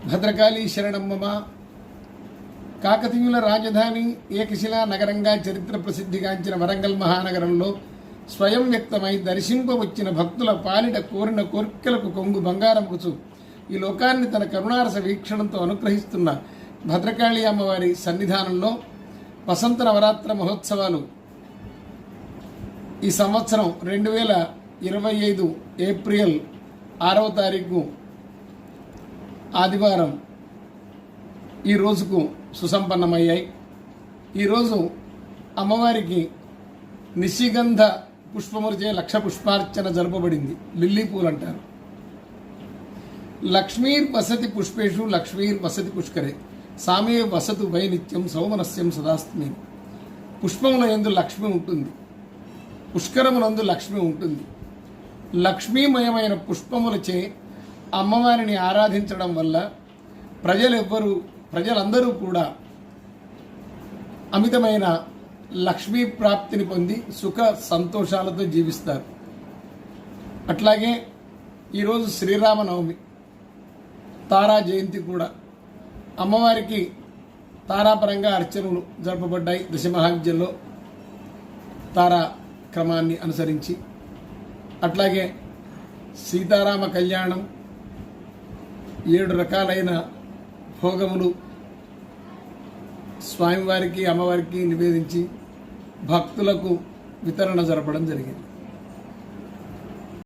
భద్రకాళీ శరణమ్మ. కాకతీయుల రాజధాని ఏకశిలా నగరంగా చరిత్ర ప్రసిద్ధిగాంచిన వరంగల్ మహానగరంలో స్వయం వ్యక్తమై దర్శింపవచ్చిన భక్తుల పాలిట కోరిన కోర్కెలకు కొంగు బంగారముకుచు ఈ లోకాన్ని తన కరుణారస వీక్షణంతో అనుగ్రహిస్తున్న భద్రకాళి అమ్మవారి సన్నిధానంలో వసంత నవరాత్ర మహోత్సవాలు ఈ సంవత్సరం 2025 ఏప్రిల్ 6వ తారీఖు ఆదివారం ఈ రోజుకు సుసంపన్నమయ్యాయి. ఈరోజు అమ్మవారికి నిశిగంధ పుష్పములచే లక్ష పుష్పార్చన జరపబడింది. లిల్లీ పూలు అంటారు. లక్ష్మీర్ వసతి పుష్పేషు లక్ష్మీర్ వసతి పుష్కరే సామే వసతు వై నిత్యం సౌమనస్యం సదాస్మి. పుష్పముల యందు లక్ష్మి ఉంటుంది, పుష్కరమునందు లక్ష్మి ఉంటుంది. లక్ష్మీమయమైన పుష్పములచే అమ్మవారిని ఆరాధించడం వల్ల ప్రజలందరూ కూడా అమితమైన లక్ష్మీ ప్రాప్తిని పొంది సుఖ సంతోషాలతో జీవిస్తారు. అట్లాగే ఈరోజు శ్రీరామనవమి, తారా జయంతి కూడా. అమ్మవారికి తారాపరంగా అర్చనలు జరపబడ్డాయి దశమహావిద్యల్లో తారా క్రమాన్ని అనుసరించి. అట్లాగే సీతారామ కళ్యాణం, 7 రకాలైన భోగములు స్వామివారికి అమ్మవారికి నివేదించి భక్తులకు వితరణ జరపడం జరిగింది.